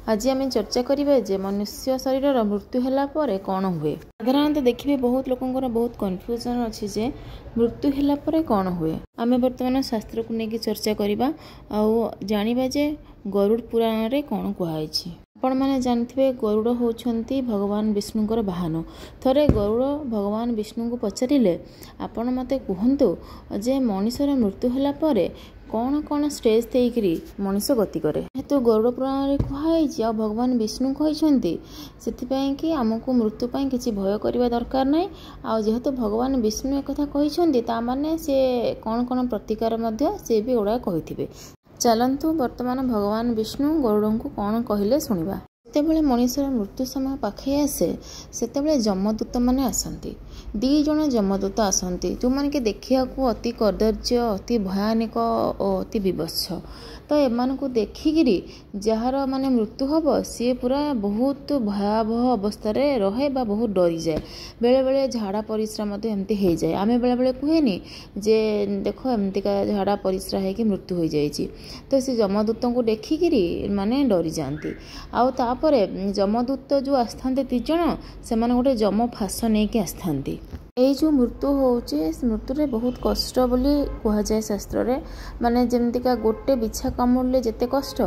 आज आम चर्चा करिबा जे मनुष्य शरीर मृत्यु होला परे कौन हुए। साधारणतः देखिए बहुत लोकंकर बहुत कन्फ्यूजन अच्छी जे मृत्यु होला परे कौन हुए। आम वर्तमान शास्त्र को लेकिन चर्चा करिबा आउ जानिबा जे गरुड़ पुराण रे कौन कहुई। आपण मैंने जानते गरुड़ होउछंती भगवान विष्णुंकर वाहन। थरे गरुड़ भगवान विष्णु को पचारे आपण मते कहतु जे मनीषर मृत्यु होला परे कौन कौन स्टेज देकरी मनीष गति करे। तो गरुड़ पुराण में कहुई आ भगवान विष्णु कहते कि आमको मृत्यु पाई किसी भय करने दरकार ना। आ जेहेतु भगवान विष्णु एक कहते ताने से कौन कौन प्रतिकार से भी गुड़ा कही। चलतु वर्तमान भगवान विष्णु गरुड़ को कौन कहले शुणा। जितेबाला मनीषर मृत्यु समय पाखे आसे से जमदूत मैंने आसती। दी जन जमदूत आसती जो मैंने कि देखा अति कर्दर्य अति भयानक और अति विवत्स। तो एमान को देखिकी जार माने मृत्यु हम सी पूरा बहुत भयावह अवस्था रहे बा बहुत डरी जाए। बेले बेले झाड़ा परिश्रा एमती हो जाए। आम बेले बेले कहेनी जे देख एमतीका झाड़ा परिश्रा है कि मृत्यु हो जाए। तो सी जमदूत को देखिकी माने डरी जाती। आउे जमदूत जो आसता तीज से गोटे जम फास नहीं कि आसता। ये जो मृत्यु होचे मृत्यु बहुत कष्ट बोली कह जाए शास्त्र रे। माने जमतीका गोटे बिछा कामुड़े जिते कष्ट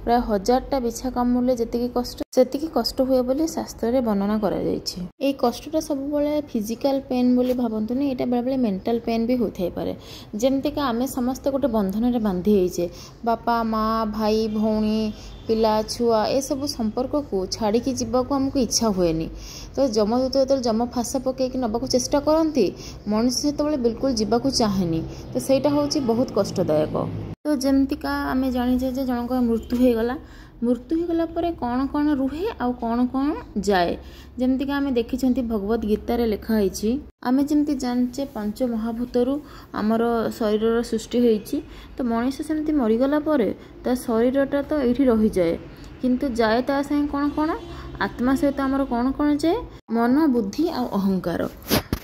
प्राय 1000टा बिछा कामुड़े जी कष्ट सेतिकी कष्ट हुए बोली शास्त्र रे वर्णना करा जायछि। ए कष्टटा सब बेले फिजिकल पेन बोली भावंतुनी एटा बेले बेले मेंटल पेन भी होथाय पारे। जमतीका आमे समस्त गोटे बंधन रे बांधी होइछे बापा माँ भाई भौणी पिला छुआ ए सब संपर्क को छाड़ी जीवा को हमको इच्छा हुएनी। तो जमदूत जो जम फासा पकईकि नबाक चेष्टा करती मनुष्य से बिल्कुल जीवाक चाहेनी। तो सहीटा हूँ बहुत कष्टदायक। तो जमतीका आम जाचे जनक मृत्यु हो गला। मृत्यु हो गला परे कौन कौन रुहे आ कौन कौन जाए। जमतीका आम देखी भगवत गीतार लिखाई आम जमी जाचे 5 महाभूतरू आमर शरीर सृष्टि होती। तो मनीष सेमती मरीगला परे ता शरीरटा तो ये रही जाए किंतु जाए ता संगे कौन कौन आत्मा सहित आमर कौन कौन जाए मन बुद्धि आ अहंकार।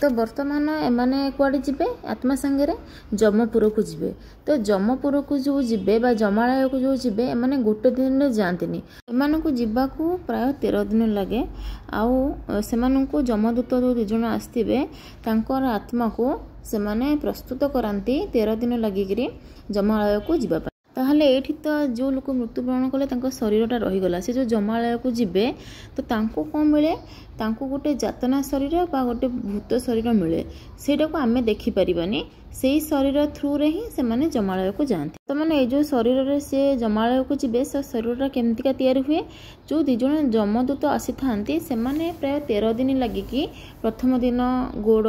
तो वर्तमान एमाने कुआडे जिबे आत्मा संगे जमपुर को जिबे। तो जमपुर को जो जिबे बा जमालय को जो जिबे एमाने गोटे दिन रे जांतिनी। एमान को जिबा को प्राय 13 दिन लगे। आउ सेमान को जमदूत जो 2 जण आस्तिबे तांकर आत्मा को सेमाने प्रस्तुत करांती 13 दिन लगिकरी जमालय को जिबा। ताहले एठी तो जो लोक मृत्युवरण कले शरीरटा रहीगला से जो जमालय को जिबे तो तांको कौन मिले तांको गोटे जातना शरीर बा गोटे भूत शरीर मिले। सेटा को आमे देखि परिबानी से शरीर थ्रू रे ही से माने जमालय को जाते। तो माने जो शरीर रे से जमालय को जिबे से शरीरटा केमतिका तैयारी हुए। जो 2 जण जमदूत आसी थांती से माने प्राय 13 दिन लगिकी प्रथम दिन गोड़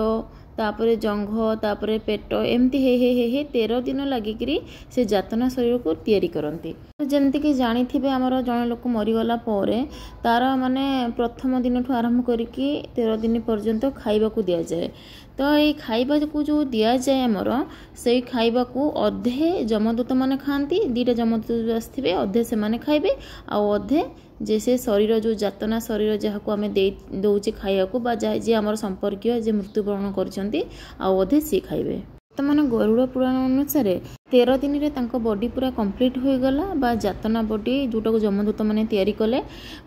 तापरे जंघ तापरे पेट एमती हे 13 दिन लगिकी से जातना शरीर को तैयारी करती। तो जमती कि जानी आमर जन लोक मरीगला परे तार माने प्रथम दिन ठू आरंभ करके 13 दिन पर्यंत खाइबा को दिया जाए। तो ये खाइबा को जो दिया जाए आमर से खाइबा को अधे जमदूत माने खाती। 2टा जमदूत आसथिबे अधे से माने खाइबे आ अधे जैसे शरीर जो जातना शरीर जहाँ को आम दौचे खाया को जे आमर संपर्कीय जे मृत्युवरण करछंती आ अधे सी खाइबे। तो माने गरुड़ पुराण अनुसार 13 दिन रे तांको बॉडी पूरा कंप्लीट हो गला बा जातना बॉडी जोटा को जमदूत माने तैयारी कले।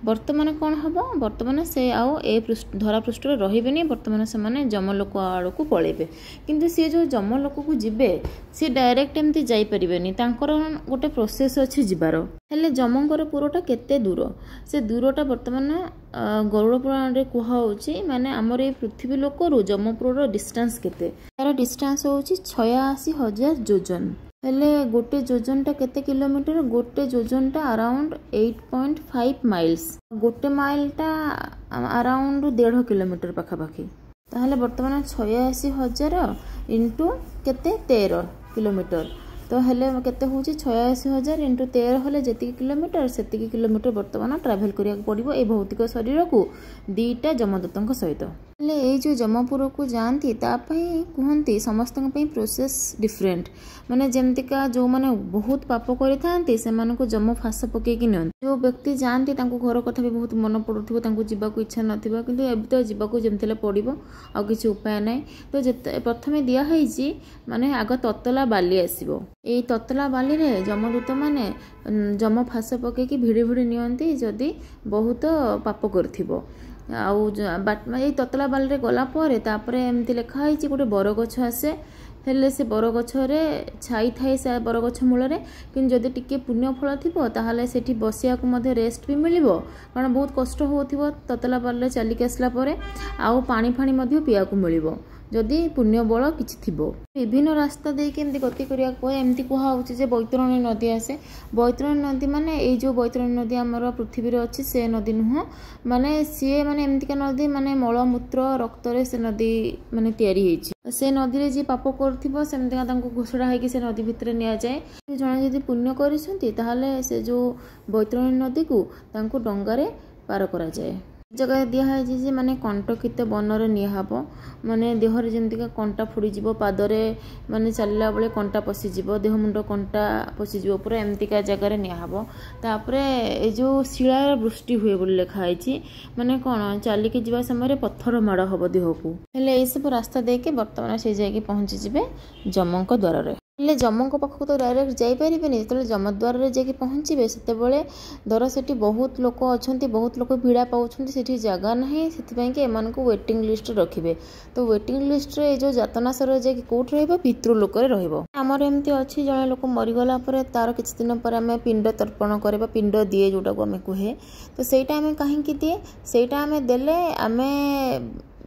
वर्तमान कौन हबो वर्तमान से आओ ए धरा पृष्ठ रे रहिबेनी। वर्तमान से माने जमलोक आड़ को पळेबे किंतु से जो जमलोक को जिबे से डायरेक्ट एमती जाई परिबेनी। तांकर गोटे प्रोसेस अछि जिबार। हेले जमंकर पुरटा केते दूर से दूरटा वर्तमान गरुड़ पुराण रे कुहा होची माने हमर ए पृथ्वी लोकरु जमपुर डिस्टेंस केते तार डिस्टेंस होची 86,000 योजन। हेले गोटे योजनटा केते किलोमीटर गोटे योजनटा अराउंड 8.5 माइल्स। गोटे माइलटा अराउंड 1.5 किलोमीटर पाखापाखि। ताहले वर्तमान 86,000 इंटू केते 13 किलोमीटर। तो हेले केते होची 86,000 इंटू 13 हेले जेतिकी किलोमीटर सेतिकी किलोमीटर वर्तमान ट्रैवल करिया पड़िबो ए भौतिक शरीर को 2टा जमदूतଙ୍କ सहित। हेले ये जो जमपुर को जाती कहते समस्त प्रोसेस डिफरेंट माने जमतिका जो माने बहुत पाप करते से जम फास पकईकि नि जो व्यक्ति जाती घर कथा भी बहुत मन पड़ुव जावाक इच्छा नाथिबा किंतु एबे तो जावाक जमती पड़ो आ किसी उपाय ना तो प्रथमे दिखाई माने आग ततला बाली आसो ये ततला बाली रे जमदूत माने जम फास पकईकि भिड़ी भिड़ी नियंती जदि बहुत पाप कर आई ततला बाली गला एमती लिखाई गोटे बरगछ आसे हेले से बरगछ छाई थाए से बरगछ मूल कि जदि टिके पुण्य फल थी ताहले सेठी बसिया रेस्ट भी मिल कारण बहुत कष्ट हो ततला बाली चलिक आसला आउ पानी फाणी पीवा मिल जदि पुण्य बल किछि थिबो विभिन्न रास्ता देके एमती गति करिया एमती कहुचे जे बैतरणी नदी आसे बैतरणी नदी माने ए जो बैतरणी नदी आमर पृथ्वी अच्छी से नदी नुह माने सी माने एमतीका नदी माने मलमूत्र रक्त से नदी माने तैयारी होइछि से नदी रे जे पाप करथिबो सेमतिका तांको घोषणा है कि से नदी भितर निया जाए जणे जदि पुण्य करिसंती ताहाले से जो बैतरणी नदी को तांको डंगारे पार करा जाए जगह दिखाई माने कंटकित बनर निहब माने देहर जमतीका कंटा फुड़ीज पादरे माने चलला बेले कंटा पशिज देह मुंड कंटा पशिज पूरा एमतीका जगार निहब तापर ए जो शिलार वृष्टि हुए बोली लिखाई माने कौन चलिकी जावा समय पत्थर माड़ हम देह को हेले ये सब रास्ता देके बर्तमान से जाके पहुँची जिबे जमक द्वार रे हेले जमक पाखक तो डायरेक्ट जापर जो जमद्वार जाकि पहुँचे से धर से बहुत लोक अच्छा बहुत लोक भिड़ा पाँच से जगह ना से वेटिंग लिस्ट रखिए तो वेटिंग लिस्ट रे जो जातनासर जाकि कौट पितृलोक रमर एमती अच्छी जड़े लोक मरीगला तार किसी दिन पर आम पिंड तर्पण कर पिंड दिए जोटा को आम कहे तो सहीटा आम कहीं दिए सहीटा आम देले आम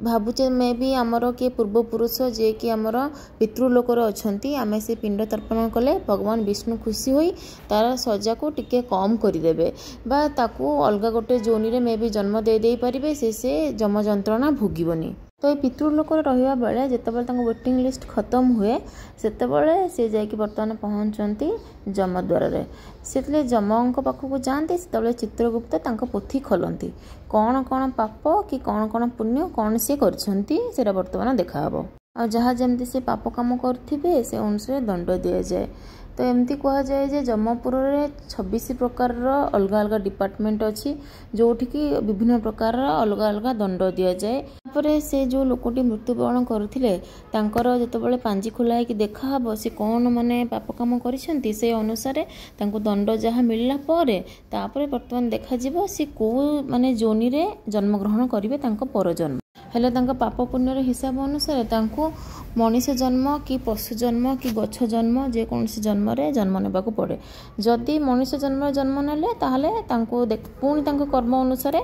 भावुचे मे भी आमर किए पूर्वपुरुष जे कि आमर पितृलोकर अच्छा आम से पिंड तर्पण कले भगवान विष्णु खुशी होई तार सजा को टिके कम करदेवे बा ताकू अलग गोटे जोनी रे मे भी जन्म दे दे पारिबे से जम जंत्रणा भोगीबनी तो ये पितृलोक रहा बेले जितेबाला वेटिंग लिस्ट खत्म हुए से जाकि बर्तमान पहुँचती जमद्वार से जमों पाखक जाती से चित्रगुप्त पोथी खोलती कौन कौन पाप कि कौन कौन पुण्य कौन सी कर बर्तमान देखा आ जहाँ जमती से पाप कम करें से अनुसार दंड दि जाए तो एमती कह जाए जे जमपुर रे 26 प्रकार अलग अलग डिपार्टमेंट अच्छी जोठिकी विभिन्न प्रकार अलग अलग दंड दि जाए से जो लोकटी मृत्युवरण करथिले तांकर जेतेबेले पांजी खोला है कि देखा हबो से कौन माने पाप काम करिसेंती से अनुसार तांको दंड जहाँ मिलला परे तापरे वर्तमान देखा जिवो से को माने जोनी रे जन्म ग्रहण करिवे तांको परजन्म हेले तांको पाप पुण्यर हिसाब अनुसार तांको मनीष जन्म कि पशु जन्म कि गछ जन्म जेकोसी जन्म रे जन्म नेबाकू पड़े जदि मनीष जन्म जन्म नेले ताहले तांको पुणी तांको कर्म अनुसार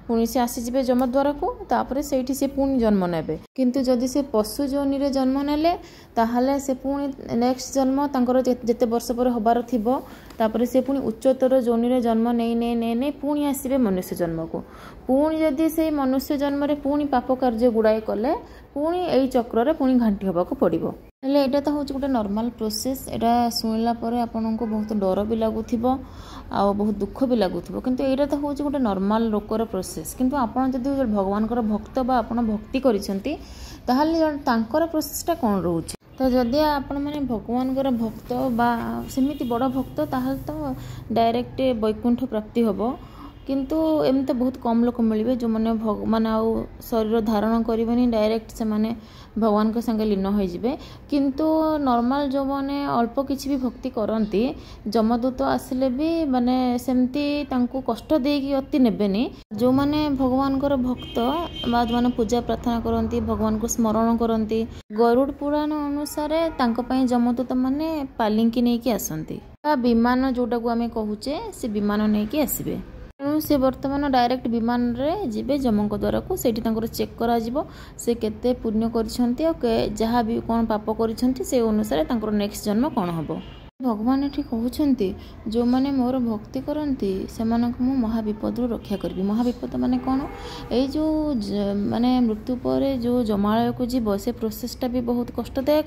पुणी से आसीजे जमद्वार को तापर से पुणी जन्म नेबे किंतु जदि से पशु जोनी रे जन्म नेले ताहले से पुणी नेक्स्ट जन्म तांकर जेते वर्ष पर हबार थिबो तापर से पुणी उच्चतर जोनी रे जन्म नहीं पुणी आसीबे मनुष्य जन्म को पुणी जदि से मनुष्य जन्म रे पुणी पाप कार्य गुड़ाए कले पुणी यही चक्र रे पुणी घांटी होबाकू पड़िबो हेले एटा तो होची गोटे नॉर्मल प्रोसेस एटा सुनिला परे आपन को बहुत डर भी लागुथिबो आ बहुत दुख भी लागुथिबो किंतु एटा तो होची गोटे नॉर्मल लोकर प्रोसेस किंतु आपन जदि भगवान कर भक्त बा आपन भक्ति करिसंती ताहाले तांकर प्रोसेसटा कोन रहउची तो जदि आपण माने भगवान कर भक्त बा सेमिति बड़ भक्त ताहाले तो डायरेक्ट वैकुंठ प्राप्ति होबो किंतु एमती बहुत कम लोक मिले जो मैंने भगवान आउ शरीर धारण करें डायरेक्ट से माने भगवान के संगे लीन हो जाए किंतु नॉर्मल जो मैंने अल्प किसी भी भक्ति करती जमदूत आसिले भी माने सेमती तांको कष्ट देकी अति नेबेनी जो माने भगवान कर भक्त बा जो माने पूजा प्रार्थना करती भगवान को स्मरण करती गरुड़ पुराण अनुसार तांको पई जमदूत माने पालिंकी नहीं आसती विमान जोटा को आम कहूचे से विमान नहीं आसबे तेणु से बर्तमान डायरेक्ट विमान रे जिबे जमक द्वारा को सेठी तांकर चेक करा जिवो से केते पुण्य करिसंती और जहाँ भी कौन पाप करिसंती से अनुसार तांकर नेक्स्ट जन्म कौन हबो भगवान ये कहते जो मैंने मोर भक्ति करती से महाविपद रक्षा करी महाविपद माने कौन ये जो माने मृत्यु पर जो जमालय को जीव से प्रोसेसटा भी बहुत कष्टदायक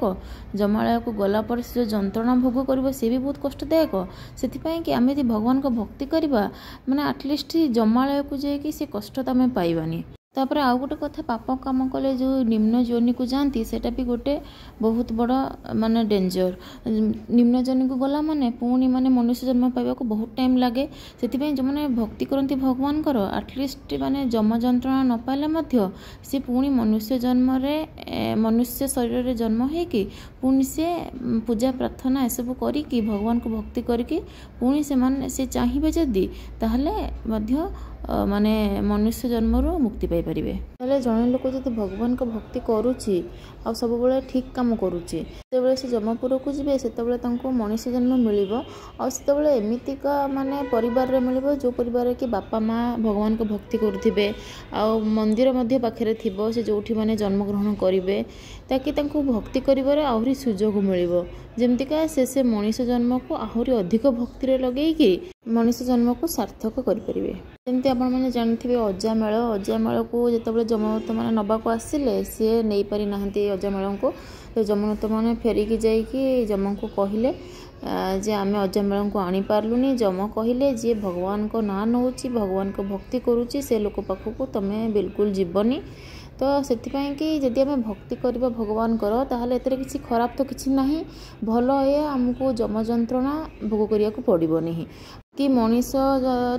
जमालय को गला पर से जो जंत्रणा भोग कर सी भी बहुत कष्टदायक से कि आम यदि भगवान को भक्ति करवा माने आटलिस्ट जमालय को जाकि से कष्ट तो आम पाइबानी तापर आउ गोटे कथा पाप काम कले जो निम्न योनि को जाती सेटा भी गोटे बहुत बड़ माने डेंजर। निम्न योनि को गला माने पुणी माने मनुष्य जन्म पाइबा को बहुत टाइम लगे। से जो मैंने भक्ति करती भगवान कर आटलिस्ट माने जम जंत्रणा न पाइले मध्य सी पुणी मनुष्य जन्म रे मनुष्य शरीर रे जन्म होगी पुणी से पूजा प्रार्थना एसबू करी भगवान को भक्ति करी पुणी से चाहिए जदि ताहले मध्य माने मनुष्य जन्म रो मुक्ति पाई परिबे। ताले जने लोक जदि भगवान को भक्ति करूची आ सब बेले ठीक काम करूची सेबेले से जमपुर को जिबे सेतबेले तांको मनुष्य जन्म मिलिबो आ सेतबेले एमितिका माने परिवार रे मिलिबो जो परिवार रे कि बापा माँ भगवान को भक्ति करुथिबे आ मंदिर मध्य पाखरे थिबो से जोठी माने जन्म ग्रहण करिवे ताकि तांको भक्ति करिबारे आहुरी सुजोग मिलिबो जेमतिका से मनुष्य जन्म को आहुरी अधिक भक्ति रे लगेइकी मनुष्य जन्म को सार्थक करि परिबे। जेमति आपण माने जानथिबे अजामेळ को जेतबेले जमदूत माने नबा को आसिले से नहीं पारि नाहंती अजामेळ को तो जमदूत माने फेरिकी जाइकी जम को कहिले जे आमे अजामेळ को आनी पारलुनी। जम कहिले जे भगवान को ना नउची भगवान को भक्ति करूची से लोक पाखको तमे बिल्कुल जीवनी। तो सेतिपाई कि जदि आमे भक्ति करबा भगवान कर ताहले एतरे किछि खराब तो किछि नाही भल ए हमको जम जंत्रणा भोग करिया को पड़िबो नहीं कि मनीष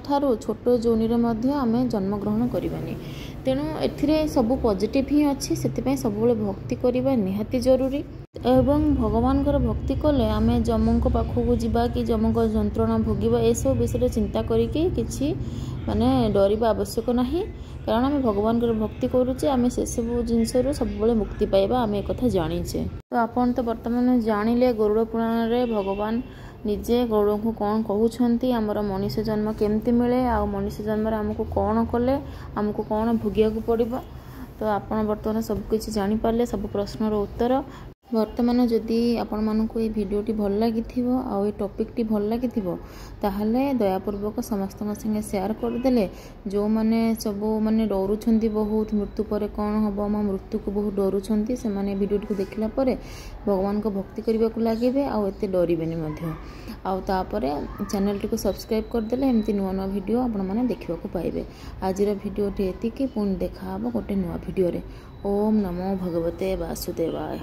ठारू छोट जोनि रे मध्य आमे जन्म ग्रहण करबानी। तेणु एथिरे सब पॉजिटिव ही अच्छी से सब भक्ति करबा निहाती जरूरी एवं भगवान भक्ति कले आमे जमको पाखक जीवा कि जमक जंत्रणा भोगिबा ए सब विषय चिंता करिके किछि माने डरिबा आवश्यक नाही कारण आम भगवान भक्ति करुचे आम से सब जिनस सब मुक्ति पाइबा आम एक कथा जानीचे। तो आपन तो वर्तमान जानिले गरुड़ पुराण रे भगवान निजे गरुड़ को कौन कहउछंती आमर मनुष्य जन्म केमती मिले आ मनुष्य जन्म रे हमको कौन कले हमको कौन भोगिया को पड़िबो। तो आपण वर्तमान सब किछि जानि पारले सब प्रश्नर उत्तर। वर्तमान जदि आपण मानकु ये भिडियोटी भल लागिथिबो आ ये टॉपिकटी भल लागिथिबो ताहले दयापूर्वक समस्त संगे शेयर करदेले जो माने सब माने डरुछंती बहुत मृत्यु पर कौन हबो मा मृत्यु को बहुत डरुछंती से माने भिडियोटी को देखला परे भगवान को भक्ति करबा को लागिबे आ एते डरिबेनी मध्य आ तापरे चैनल टी को सब्सक्राइब करदेले एमती नुआ नुआ भिडियो आपण माने देखिबा को पाइबे। आजिर भिडियोटी एतिकी पुणी देखा हबो गोटे नुआ भिडियो रे। ओम नमो भगवते वासुदेवाय।